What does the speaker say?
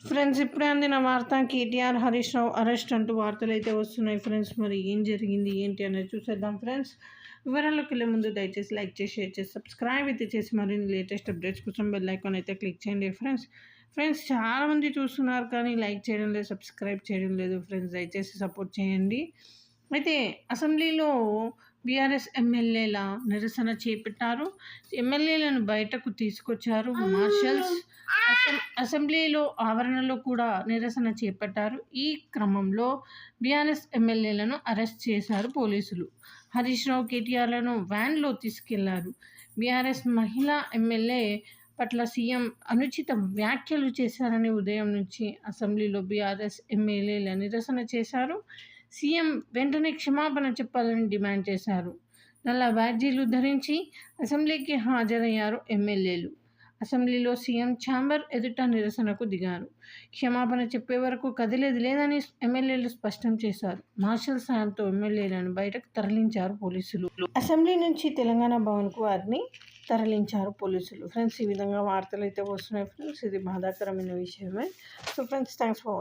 Friends ఇప్పుడే అందిన వార్త కేటీఆర్ హరీష్ రావు అరెస్ట్ అంటూ వార్తలు అయితే వస్తున్నాయి ఫ్రెండ్స్. మరి ఏం జరిగింది ఏంటి అనేది చూసేద్దాం ఫ్రెండ్స్. వివరాల్లోకి వెళ్ళే ముందు దయచేసి లైక్ చేసి షేర్ చేసి సబ్స్క్రైబ్ అయితే చేసి మరిన్ని లేటెస్ట్ అప్డేట్స్ కోసం బెల్ ఐకాన్ అయితే క్లిక్ చేయండి ఫ్రెండ్స్ చాలామంది చూస్తున్నారు కానీ లైక్ చేయడం లేదు, సబ్స్క్రైబ్ చేయడం లేదు ఫ్రెండ్స్. దయచేసి సపోర్ట్ చేయండి. అయితే అసెంబ్లీలో బీఆర్ఎస్ ఎమ్మెల్యేల నిరసన చేపట్టారు. ఎమ్మెల్యేలను బయటకు తీసుకొచ్చారు మార్షల్స్. అసెంబ్లీలో ఆవరణలో కూడా నిరసన చేపట్టారు. ఈ క్రమంలో బీఆర్ఎస్ ఎమ్మెల్యేలను అరెస్ట్ చేశారు పోలీసులు. హరీష్ రావు, కేటీఆర్లను వ్యాన్లో తీసుకెళ్లారు. బీఆర్ఎస్ మహిళా ఎమ్మెల్యే పట్ల సీఎం అనుచిత వ్యాఖ్యలు చేశారని ఉదయం నుంచి అసెంబ్లీలో బీఆర్ఎస్ ఎమ్మెల్యేల నిరసన చేశారు. సీఎం వెంటనే క్షమాపణ చెప్పాలని డిమాండ్ చేశారు. నల్ల బ్యాడ్జీలు ధరించి అసెంబ్లీకి హాజరయ్యారు ఎమ్మెల్యేలు. అసెంబ్లీలో సీఎం ఛాంబర్ ఎదుట నిరసనకు దిగారు. క్షమాపణ చెప్పే వరకు కదిలేది లేదని ఎమ్మెల్యేలు స్పష్టం చేశారు. మార్షల్ సాయంతో ఎమ్మెల్యేలను బయటకు తరలించారు పోలీసులు. అసెంబ్లీ నుంచి తెలంగాణ భవన్కు వారిని తరలించారు పోలీసులు. ఫ్రెండ్స్ ఈ విధంగా వార్తలు అయితే వస్తున్నాయి ఫ్రెండ్స్. ఇది బాధాకరమైన విషయమే. So friends thanks for watching.